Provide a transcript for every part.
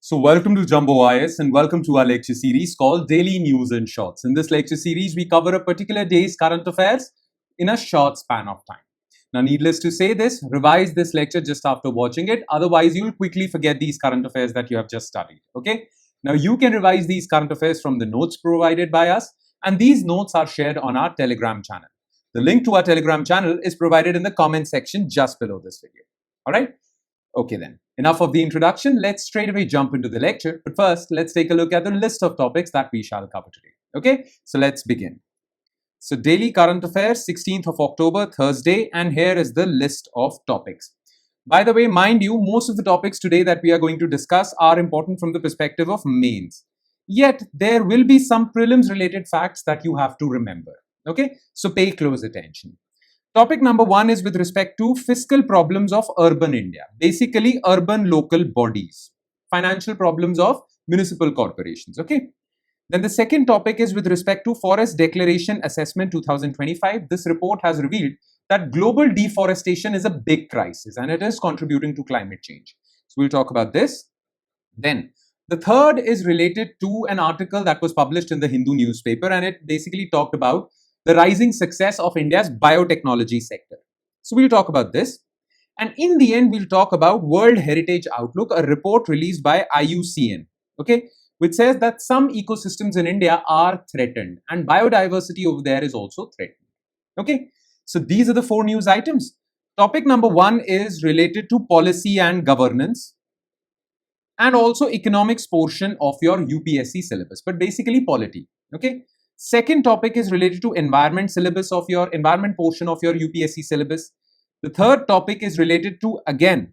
So welcome to Jumbo IS and welcome to our lecture series called Daily News in Shorts. In this lecture series, we cover a particular day's current affairs in a short span of time. Now, needless to say this, revise this lecture just after watching it. Otherwise, you'll quickly forget these current affairs that you have just studied. Okay? Now, you can revise these current affairs from the notes provided by us, and these notes are shared on our Telegram channel. The link to our Telegram channel is provided in the comment section just below this video. All right? Okay then, enough of the introduction. Let's straight away jump into the lecture. But first, let's take a look at the list of topics that we shall cover today. Okay, so let's begin. So daily current affairs, 16th of October, Thursday, and here is the list of topics. By the way, mind you, most of the topics today that we are going to discuss are important from the perspective of mains. Yet, there will be some prelims related facts that you have to remember. Okay, so pay close attention. Topic number 1 is with respect to fiscal problems of urban India, basically urban local bodies, financial problems of municipal corporations. Okay. Then the second topic is with respect to Forest Declaration Assessment 2025. This report has revealed that global deforestation is a big crisis and it is contributing to climate change. So we'll talk about this. Then the third is related to an article that was published in the Hindu newspaper, and it basically talked about the rising success of India's biotechnology sector. So we'll talk about this. And in the end, we'll talk about World Heritage Outlook, a report released by IUCN, okay, which says that some ecosystems in India are threatened and biodiversity over there is also threatened. Okay, so these are the 4 news items. Topic number 1 is related to policy and governance and also economics portion of your UPSC syllabus, but basically polity. Okay. Second topic is related to environment syllabus of your environment portion of your UPSC syllabus. The third topic is related to, again,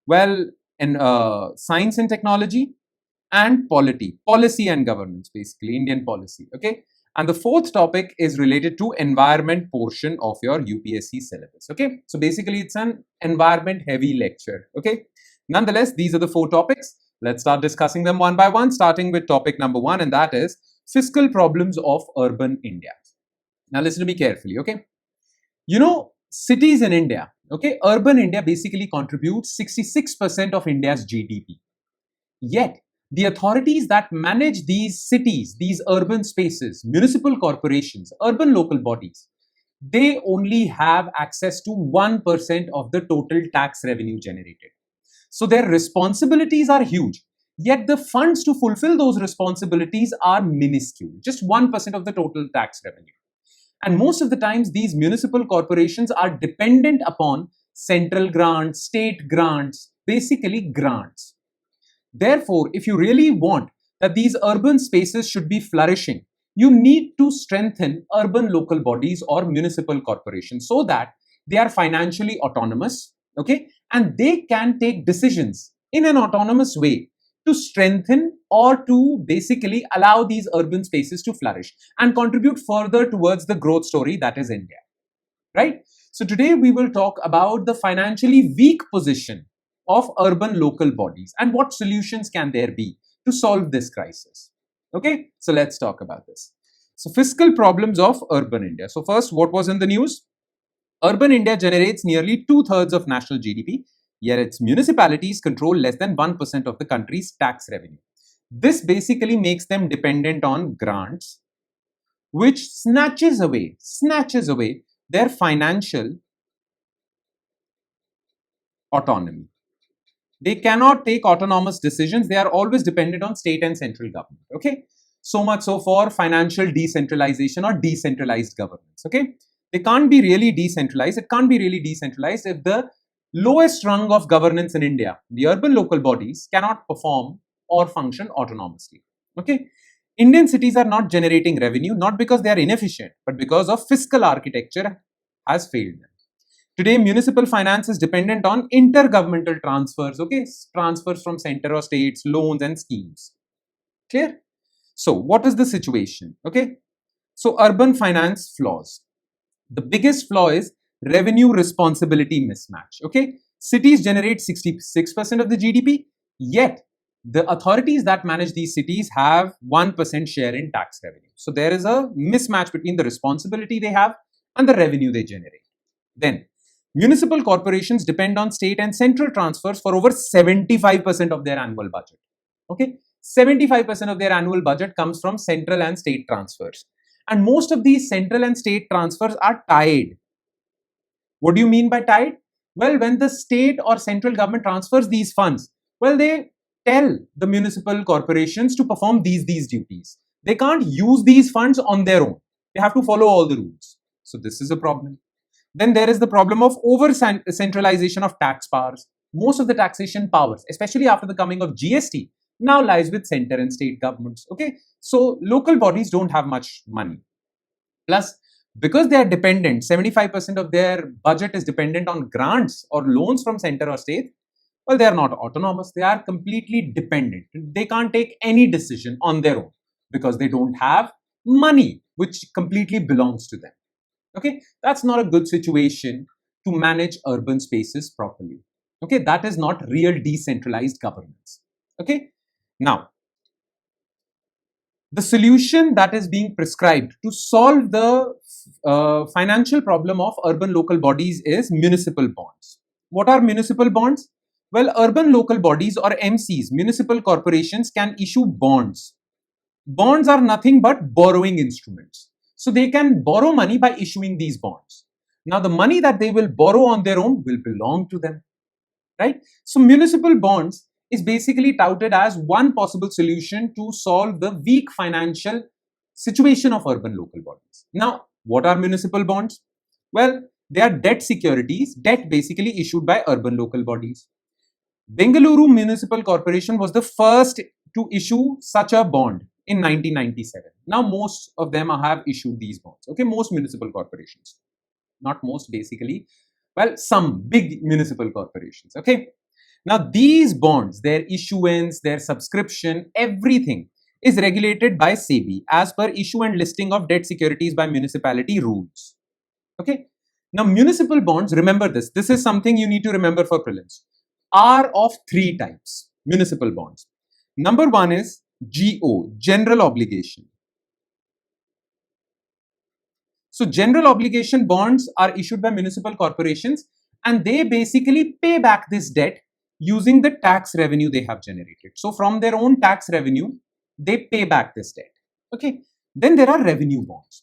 science and technology and polity, policy and governance, basically Indian policy. Okay. And the fourth topic is related to environment portion of your UPSC syllabus. Okay. So basically it's an environment heavy lecture. Okay. Nonetheless, these are the 4 topics. Let's start discussing them one by one, starting with topic number 1, and that is fiscal problems of urban India. Now listen to me carefully, okay? You know, cities in India, okay, urban India basically contributes 66% of India's GDP. Yet, the authorities that manage these cities, these urban spaces, municipal corporations, urban local bodies, they only have access to 1% of the total tax revenue generated. So their responsibilities are huge. Yet the funds to fulfill those responsibilities are minuscule, just 1% of the total tax revenue. And most of the times, these municipal corporations are dependent upon central grants, state grants, basically grants. Therefore, if you really want that these urban spaces should be flourishing, you need to strengthen urban local bodies or municipal corporations so that they are financially autonomous, okay, and they can take decisions in an autonomous way to strengthen or to basically allow these urban spaces to flourish and contribute further towards the growth story that is India, right? So today we will talk about the financially weak position of urban local bodies and what solutions can there be to solve this crisis. Okay, so let's talk about this. So fiscal problems of urban India. So first, what was in the news? Urban India generates nearly 2/3 of national GDP. Yet its municipalities control less than 1% of the country's tax revenue. This basically makes them dependent on grants, which snatches away their financial autonomy. They cannot take autonomous decisions. They are always dependent on state and central government. Okay, so much so for financial decentralization or decentralized governance. Okay, they can't be really decentralized. It can't be really decentralized if the lowest rung of governance in India, the urban local bodies, cannot perform or function autonomously. Okay, Indian cities are not generating revenue not because they are inefficient, but because of fiscal architecture has failed them. Today, municipal finance is dependent on intergovernmental transfers, okay, transfers from center or states, loans and schemes. Clear? So, what is the situation? Okay, so urban finance flaws. The biggest flaw is revenue responsibility mismatch. Okay, cities generate 66% of the GDP, yet the authorities that manage these cities have 1% share in tax revenue. So there is a mismatch between the responsibility they have and the revenue they generate. Then municipal corporations depend on state and central transfers for over 75% of their annual budget. Okay, 75% of their annual budget comes from central and state transfers. And most of these central and state transfers are tied. What do you mean by tied? Well, when the state or central government transfers these funds, well, they tell the municipal corporations to perform these duties. They can't use these funds on their own. They have to follow all the rules. So this is a problem. Then there is the problem of over centralization of tax powers. Most of the taxation powers, especially after the coming of GST, now lies with center and state governments. Okay, so local bodies don't have much money. Plus, because they are dependent, 75% of their budget is dependent on grants or loans from center or state. Well, they are not autonomous. They are completely dependent. They can't take any decision on their own because they don't have money, which completely belongs to them. Okay, that's not a good situation to manage urban spaces properly. Okay, that is not real decentralized governance. Okay, now the solution that is being prescribed to solve the financial problem of urban local bodies is municipal bonds. What are municipal bonds? Well, urban local bodies or MCs, municipal corporations, can issue bonds. Bonds are nothing but borrowing instruments. So they can borrow money by issuing these bonds. Now, the money that they will borrow on their own will belong to them, right? So municipal bonds is basically touted as one possible solution to solve the weak financial situation of urban local bodies. Now, what are municipal bonds? Well, they are debt securities, debt basically issued by urban local bodies. Bengaluru Municipal Corporation was the first to issue such a bond in 1997. Now, most of them have issued these bonds. Okay, most municipal corporations. Not most, basically. Well, some big municipal corporations. Okay. Now, these bonds, their issuance, their subscription, everything is regulated by SEBI as per issue and listing of debt securities by municipality rules. Okay. Now, municipal bonds, remember this. This is something you need to remember for prelims. Are of three types, municipal bonds. Number one is GO, general obligation. So general obligation bonds are issued by municipal corporations and they basically pay back this debt using the tax revenue they have generated. So from their own tax revenue, they pay back this debt. Okay. Then there are revenue bonds.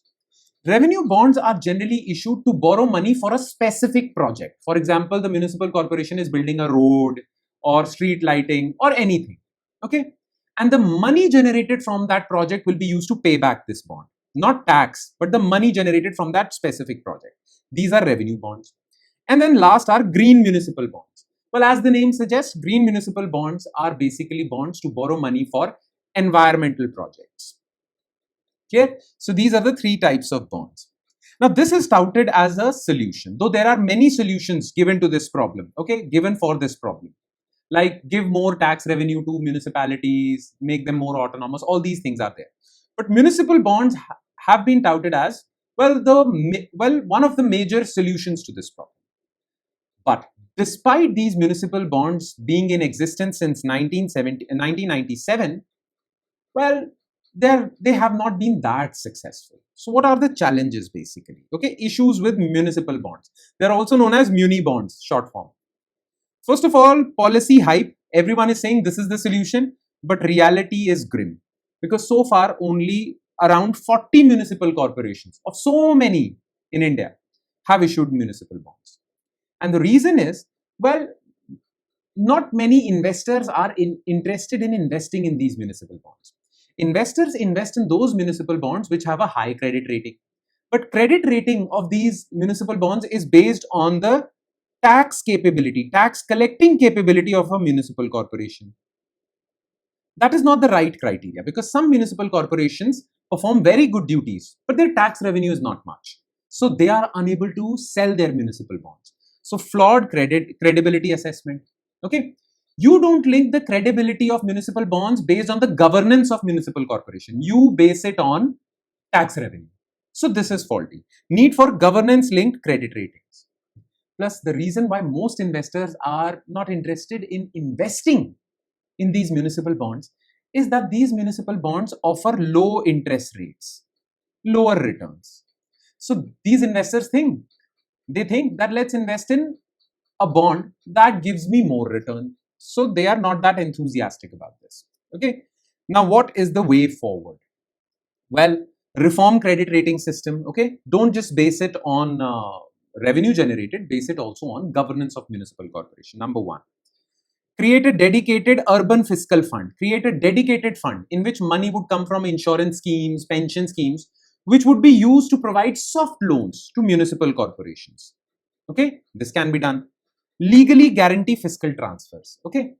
Revenue bonds are generally issued to borrow money for a specific project. For example, the municipal corporation is building a road or street lighting or anything. Okay. And the money generated from that project will be used to pay back this bond. Not tax, but the money generated from that specific project. These are revenue bonds. And then last are green municipal bonds. Well, as the name suggests, green municipal bonds are basically bonds to borrow money for environmental projects. Okay, so these are the three types of bonds. Now, this is touted as a solution, though there are many solutions given to this problem, okay, given for this problem. Like give more tax revenue to municipalities, make them more autonomous, all these things are there. But municipal bonds have been touted as, well, one of the major solutions to this problem. But despite these municipal bonds being in existence since 1997, well, they have not been that successful. So what are the challenges basically? Okay, issues with municipal bonds. They're also known as muni bonds, short form. First of all, policy hype. Everyone is saying this is the solution, but reality is grim because so far only around 40 municipal corporations of so many in India have issued municipal bonds. And the reason is, well, not many investors are interested in investing in these municipal bonds. Investors invest in those municipal bonds which have a high credit rating. But credit rating of these municipal bonds is based on the tax capability, tax collecting capability of a municipal corporation. That is not the right criteria because some municipal corporations perform very good duties, but their tax revenue is not much. So they are unable to sell their municipal bonds. So flawed credibility assessment. Okay. You don't link the credibility of municipal bonds based on the governance of municipal corporation. You base it on tax revenue. So this is faulty. Need for governance linked credit ratings. Plus, the reason why most investors are not interested in investing in these municipal bonds is that these municipal bonds offer low interest rates, lower returns. So these investors think that let's invest in a bond that gives me more return. So they are not that enthusiastic about this. Okay. Now, what is the way forward? Well, reform credit rating system. Okay. Don't just base it on revenue generated, base it also on governance of municipal corporation. Number one, create a dedicated urban fiscal fund. Create a dedicated fund in which money would come from insurance schemes, pension schemes, which would be used to provide soft loans to municipal corporations. Okay, this can be done. Legally guarantee fiscal transfers. Okay,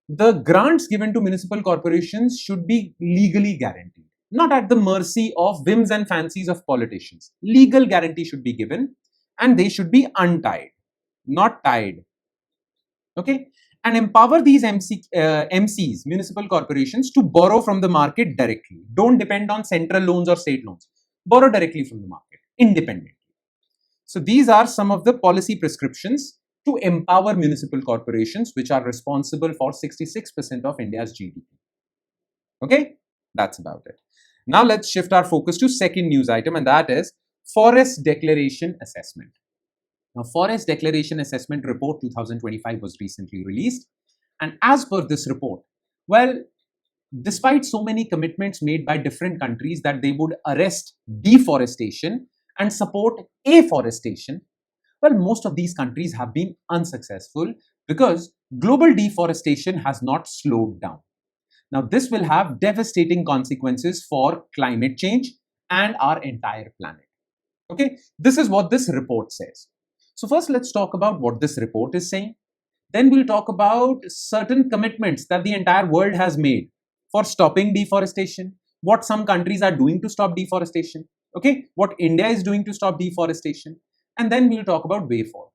the grants given to municipal corporations should be legally guaranteed, not at the mercy of whims and fancies of politicians. Legal guarantee should be given and they should be untied, not tied. Okay, and empower these MCs, municipal corporations, to borrow from the market directly. Don't depend on central loans or state loans. Borrow directly from the market, independently. So these are some of the policy prescriptions to empower municipal corporations, which are responsible for 66% of India's GDP. Okay, that's about it. Now let's shift our focus to second news item, and that is Forest Declaration Assessment. Now, Forest Declaration Assessment Report 2025 was recently released, and as per this report, well, despite so many commitments made by different countries that they would arrest deforestation and support afforestation, well, most of these countries have been unsuccessful because global deforestation has not slowed down. Now, this will have devastating consequences for climate change and our entire planet. Okay, this is what this report says. So first, let's talk about what this report is saying. Then we'll talk about certain commitments that the entire world has made for stopping deforestation, what some countries are doing to stop deforestation, okay, what India is doing to stop deforestation, and then we'll talk about way forward.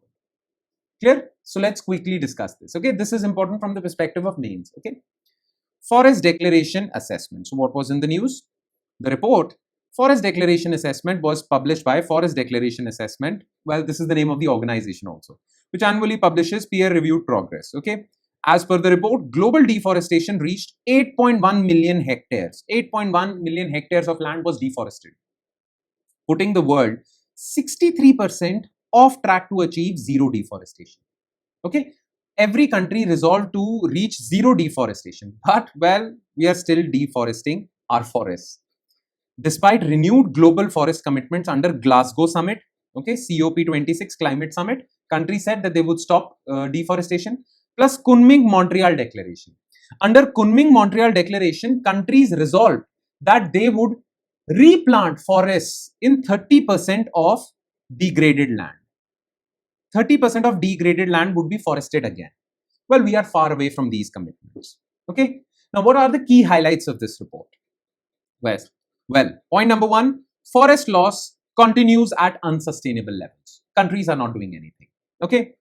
Clear? So let's quickly discuss this. Okay, this is important from the perspective of mains. Okay, Forest Declaration Assessment. So what was in the news? The report Forest Declaration Assessment was published by Forest Declaration Assessment. Well, this is the name of the organization also, which annually publishes peer-reviewed progress. Okay. As per the report, global deforestation reached 8.1 million hectares. 8.1 million hectares of land was deforested, putting the world 63% off track to achieve zero deforestation. Okay. Every country resolved to reach zero deforestation, but well, we are still deforesting our forests. Despite renewed global forest commitments under Glasgow Summit, okay, COP26 Climate Summit, countries said that they would stop deforestation, plus Kunming-Montreal Declaration. Under Kunming-Montreal Declaration, countries resolved that they would replant forests in 30% of degraded land. 30% of degraded land would be forested again. Well, we are far away from these commitments. Okay. Now, what are the key highlights of this report? Well, point number one, forest loss continues at unsustainable levels. Countries are not doing anything. Okay.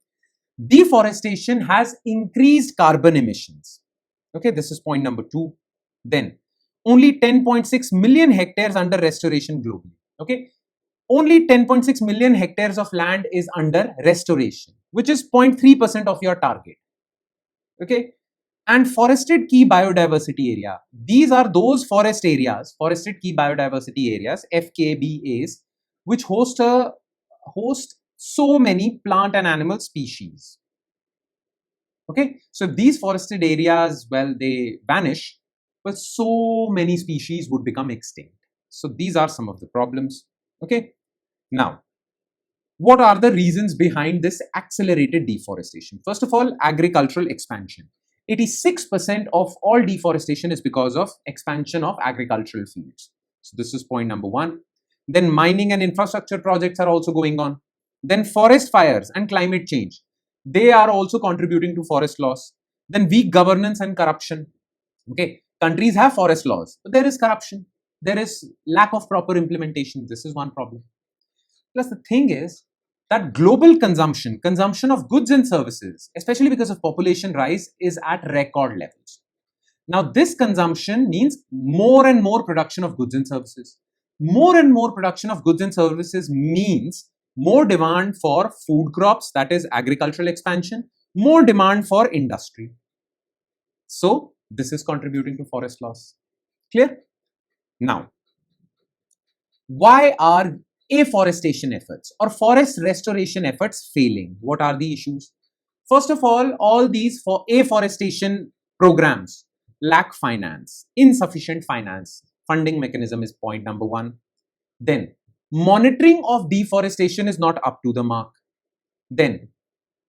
Deforestation has increased carbon emissions. Okay, this is point number two. Then, only 10.6 million hectares under restoration globally. Okay, only 10.6 million hectares of land is under restoration, which is 0.3% of your target. Okay, and forested key biodiversity area. These are those forest areas, forested key biodiversity areas, FKBAs, which host so many plant and animal species. Okay, so if these forested areas, well, they vanish, but so many species would become extinct. So these are some of the problems. Okay, now, what are the reasons behind this accelerated deforestation? First of all, agricultural expansion. 86% of all deforestation is because of expansion of agricultural fields. So this is point number one. Then mining and infrastructure projects are also going on. Then forest fires and climate change. They are also contributing to forest loss. Then weak governance and corruption. Okay, countries have forest laws, but there is corruption. There is lack of proper implementation. This is one problem. Plus the thing is that global consumption of goods and services, especially because of population rise, is at record levels. Now, this consumption means more and more production of goods and services. More and more production of goods and services means more demand for food crops, that is agricultural expansion, more demand for industry. So, this is contributing to forest loss. Clear? Now, why are afforestation efforts or forest restoration efforts failing? What are the issues? First of all these afforestation programs, lack finance, insufficient finance. Funding mechanism is point number one. Then, monitoring of deforestation is not up to the mark. Then,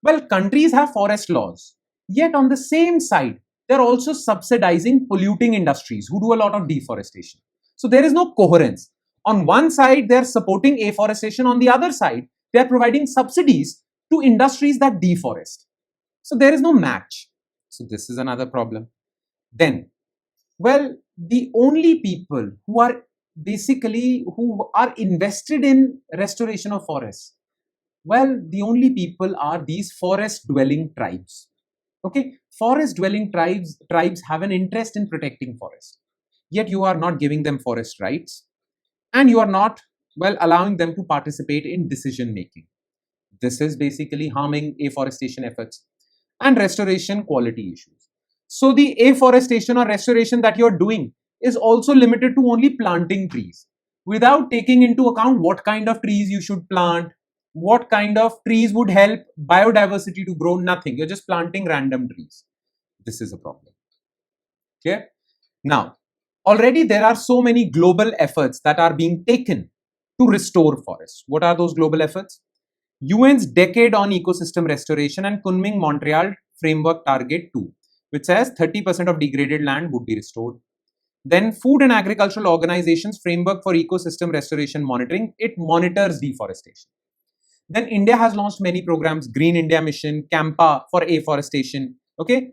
well, countries have forest laws, yet on the same side, they're also subsidizing polluting industries who do a lot of deforestation. So there is no coherence. On one side, they're supporting afforestation. On the other side, they're providing subsidies to industries that deforest. So there is no match. So this is another problem. Then, well, the only people who are invested in restoration of forests, well, the only people are these forest dwelling tribes. Okay, forest dwelling tribes have an interest in protecting forest, yet you are not giving them forest rights, and you are not, well, allowing them to participate in decision making. This is basically harming afforestation efforts and restoration quality issues. So the afforestation or restoration that you're doing is also limited to only planting trees without taking into account what kind of trees you should plant, what kind of trees would help biodiversity to grow. Nothing. You're just planting random trees. This is a problem. Okay. Now, already there are so many global efforts that are being taken to restore forests. What are those global efforts? UN's Decade on Ecosystem Restoration and Kunming-Montreal Framework Target 2, which says 30% of degraded land would be restored. Then Food and Agricultural Organization's Framework for Ecosystem Restoration Monitoring, it monitors deforestation. Then India has launched many programs, Green India Mission, CAMPA for afforestation, okay,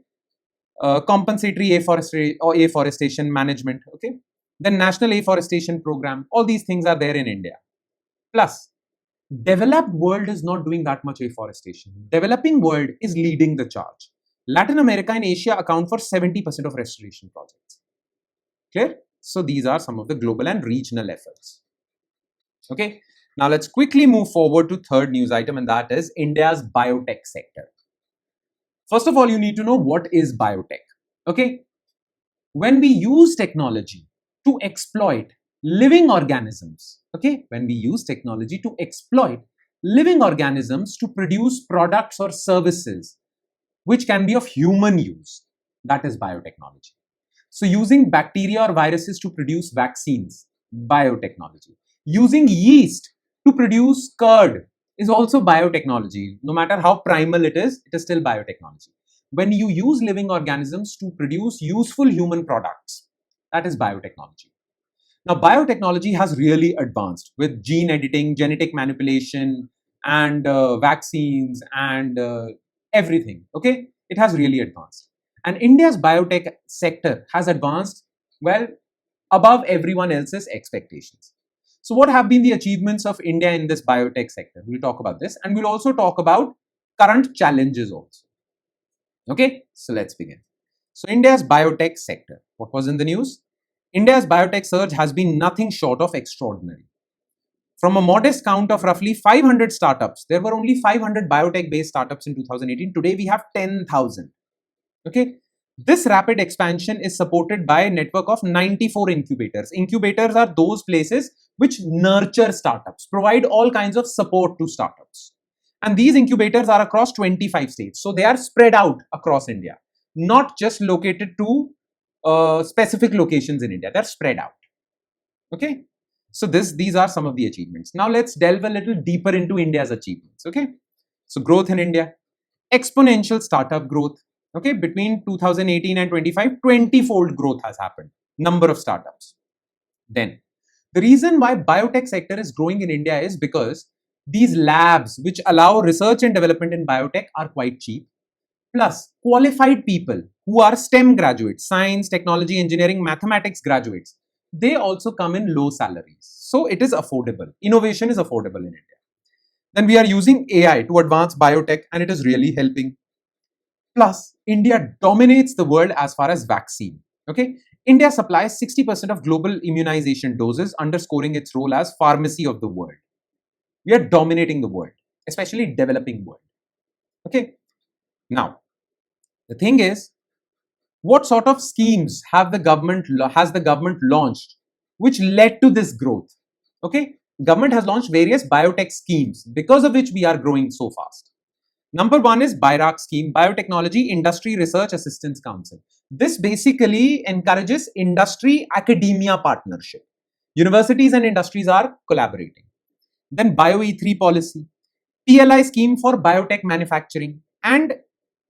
compensatory afforestation management, okay, then National Afforestation Program. All these things are there in India. Plus, developed world is not doing that much afforestation. Developing world is leading the charge. Latin America and Asia account for 70% of restoration projects. Clear? So these are some of the global and regional efforts. Okay. Now let's quickly move forward to third news item, and that is India's biotech sector. First of all, you need to know what is biotech. Okay. When we use technology to exploit living organisms, okay, when we use technology to exploit living organisms to produce products or services which can be of human use, that is biotechnology. So using bacteria or viruses to produce vaccines, biotechnology. Using yeast to produce curd is also biotechnology. No matter how primal it is still biotechnology. When you use living organisms to produce useful human products, that is biotechnology. Now, biotechnology has really advanced with gene editing, genetic manipulation, and vaccines and everything. Okay, it has really advanced. And India's biotech sector has advanced, well, above everyone else's expectations. So what have been the achievements of India in this biotech sector? We'll talk about this, and we'll also talk about current challenges also. Okay, so let's begin. So India's biotech sector, what was in the news? India's biotech surge has been nothing short of extraordinary. From a modest count of roughly 500 startups, there were only 500 biotech-based startups in 2018. Today we have 10,000. Okay, this rapid expansion is supported by a network of 94 incubators. Incubators are those places which nurture startups, provide all kinds of support to startups. And these incubators are across 25 states. So they are spread out across India, not just located to specific locations in India. They're spread out. Okay. So these are some of the achievements. Now let's delve a little deeper into India's achievements. Okay. So growth in India, exponential startup growth. Okay. Between 2018 and 25, 20-fold growth has happened. Number of startups. Then the reason why biotech sector is growing in India is because these labs which allow research and development in biotech are quite cheap. Plus, qualified people who are STEM graduates, science, technology, engineering, mathematics graduates, they also come in low salaries. So it is affordable. Innovation is affordable in India. Then we are using AI to advance biotech, and it is really helping. Plus, India dominates the world as far as vaccine. Okay, India supplies 60% of global immunization doses, underscoring its role as pharmacy of the world. We are dominating the world, especially developing world. Okay. Now, the thing is, what sort of schemes has the government launched which led to this growth? Okay, government has launched various biotech schemes because of which we are growing so fast. Number one is BIRAC scheme, Biotechnology Industry Research Assistance Council. This basically encourages industry academia partnership. Universities and industries are collaborating. Then BioE3 policy, PLI scheme for biotech manufacturing and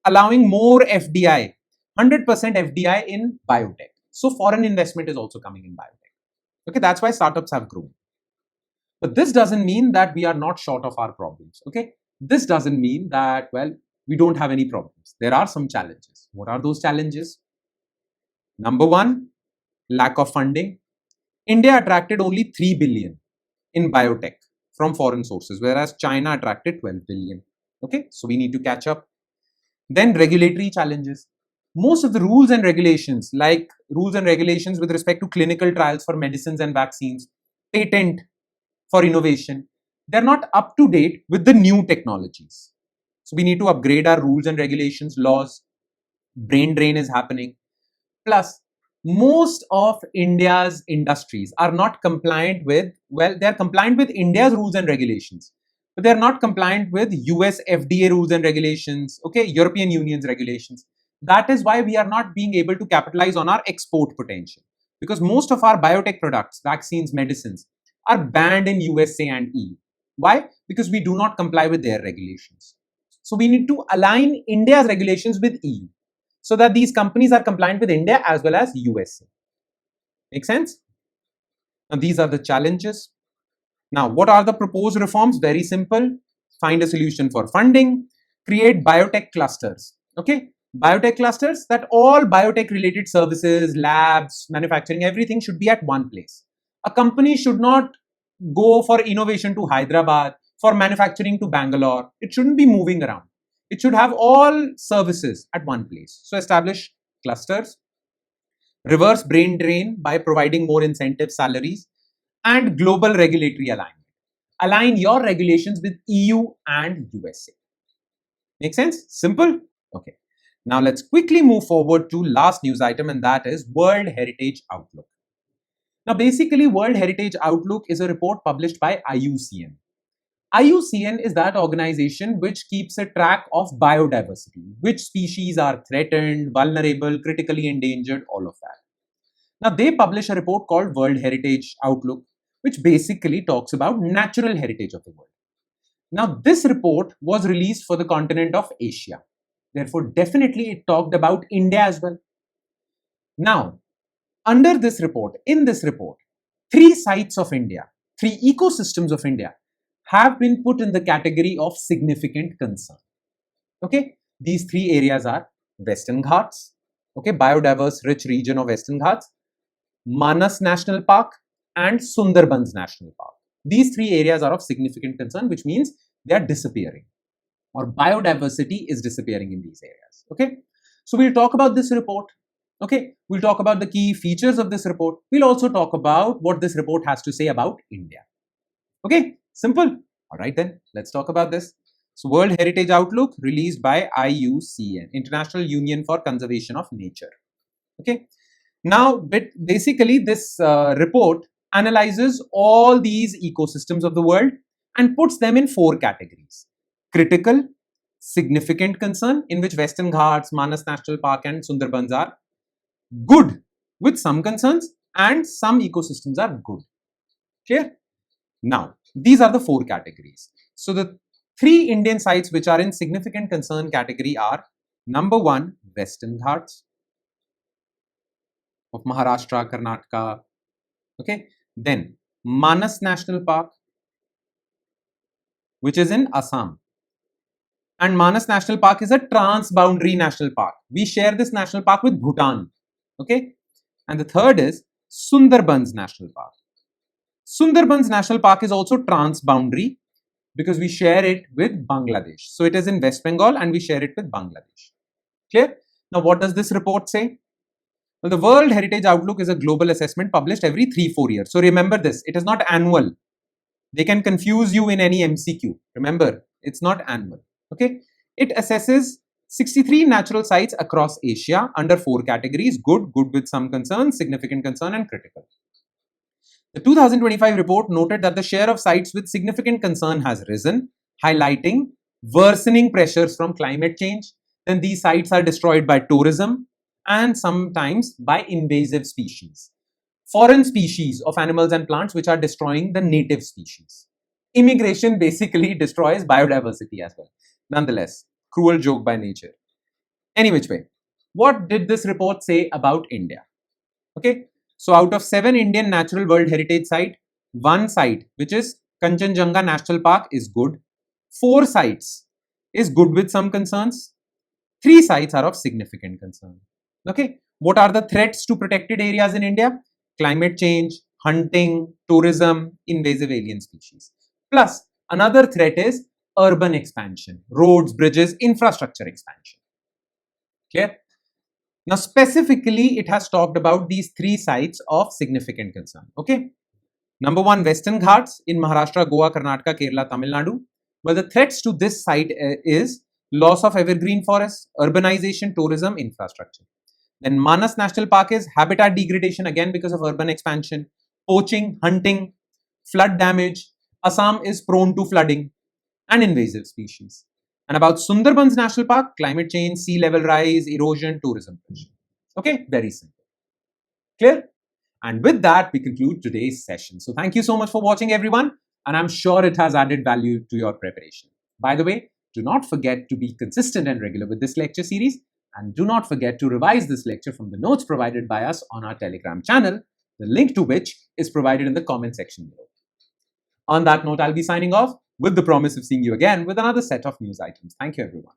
allowing more FDI, 100% FDI in biotech. So foreign investment is also coming in biotech. Okay, that's why startups have grown. But this doesn't mean that we are not short of our problems. Okay, this doesn't mean that, well, we don't have any problems. There are some challenges. What are those challenges? Number one, lack of funding. India attracted only 3 billion in biotech from foreign sources, whereas China attracted 12 billion. Okay, so we need to catch up. Then regulatory challenges. Most of the rules and regulations, like rules and regulations with respect to clinical trials for medicines and vaccines, patent for innovation, they're not up to date with the new technologies. So we need to upgrade our rules and regulations, laws. Brain drain is happening. Plus, most of India's industries are not compliant with, well, they're compliant with India's rules and regulations, but they're not compliant with US FDA rules and regulations, okay, European Union's regulations. That is why we are not being able to capitalize on our export potential, because most of our biotech products, vaccines, medicines, are banned in USA and EU. Why? Because we do not comply with their regulations. So we need to align India's regulations with EU, so that these companies are compliant with India as well as USA. Make sense? Now, these are the challenges. Now, what are the proposed reforms? Very simple. Find a solution for funding. Create biotech clusters. Okay? Biotech clusters, that all biotech related services, labs, manufacturing, everything should be at one place. A company should not go for innovation to Hyderabad, for manufacturing to Bangalore. It shouldn't be moving around. It should have all services at one place. So establish clusters, reverse brain drain by providing more incentive salaries, and global regulatory alignment. Align your regulations with EU and USA. Make sense? Simple? Okay. Now let's quickly move forward to last news item, and that is World Heritage Outlook. Now basically, World Heritage Outlook is a report published by IUCN. IUCN is that organization which keeps a track of biodiversity, which species are threatened, vulnerable, critically endangered, all of that. Now they publish a report called World Heritage Outlook, which basically talks about natural heritage of the world. Now this report was released for the continent of Asia. Therefore, definitely it talked about India as well. Now, under this report, in this report, 3 sites of India, 3 ecosystems of India have been put in the category of significant concern. Okay, these 3 areas are Western Ghats, okay, biodiverse rich region of Western Ghats, Manas National Park and Sundarbans National Park. These 3 areas are of significant concern, which means they are disappearing, or biodiversity is disappearing in these areas. Okay, so we'll talk about this report. Okay, we'll talk about the key features of this report. We'll also talk about what this report has to say about India. Okay, simple. All right, then let's talk about this. So World Heritage Outlook released by IUCN, International Union for Conservation of Nature. Okay, now basically this report analyzes all these ecosystems of the world and puts them in 4 categories: critical, significant concern, in which Western Ghats, Manas National Park and Sundarbans are; good, with some concerns, and some ecosystems are good. Clear? Now, these are the 4 categories. So the 3 Indian sites which are in significant concern category are: number 1, Western Ghats of Maharashtra, Karnataka. Okay, then Manas National Park, which is in Assam. And Manas National Park is a trans-boundary national park. We share this national park with Bhutan. Okay, and the third is Sundarbans National Park. Sundarbans National Park is also trans-boundary because we share it with Bangladesh. So it is in West Bengal and we share it with Bangladesh. Clear? Now what does this report say? Well, the World Heritage Outlook is a global assessment published every 3-4 years. So remember this, it is not annual. They can confuse you in any MCQ. Remember, it's not annual. Okay, it assesses 63 natural sites across Asia under 4 categories: good, good with some concern, significant concern and critical. The 2025 report noted that the share of sites with significant concern has risen, highlighting worsening pressures from climate change, then these sites are destroyed by tourism and sometimes by invasive species, foreign species of animals and plants which are destroying the native species. Immigration basically destroys biodiversity as well. Nonetheless, cruel joke by nature. Any which way, what did this report say about India? Okay, so out of 7 Indian Natural World Heritage Site, 1 site, which is Kanchenjunga National Park, is good. 4 sites is good with some concerns. 3 sites are of significant concern. Okay, what are the threats to protected areas in India? Climate change, hunting, tourism, invasive alien species. Plus, another threat is urban expansion, roads, bridges, infrastructure expansion. Clear? Now, specifically, it has talked about these 3 sites of significant concern. Okay. Number 1, Western Ghats in Maharashtra, Goa, Karnataka, Kerala, Tamil Nadu. Well, the threats to this site is loss of evergreen forests, urbanization, tourism, infrastructure. Then Manas National Park is habitat degradation, again because of urban expansion, poaching, hunting, flood damage. Assam is prone to flooding and invasive species. And about Sundarbans National Park, climate change, sea level rise, erosion, tourism pressure. Okay, very simple. Clear? And with that, we conclude today's session. So thank you so much for watching, everyone. And I'm sure it has added value to your preparation. By the way, do not forget to be consistent and regular with this lecture series. And do not forget to revise this lecture from the notes provided by us on our Telegram channel, the link to which is provided in the comment section below. On that note, I'll be signing off with the promise of seeing you again with another set of news items. Thank you, everyone.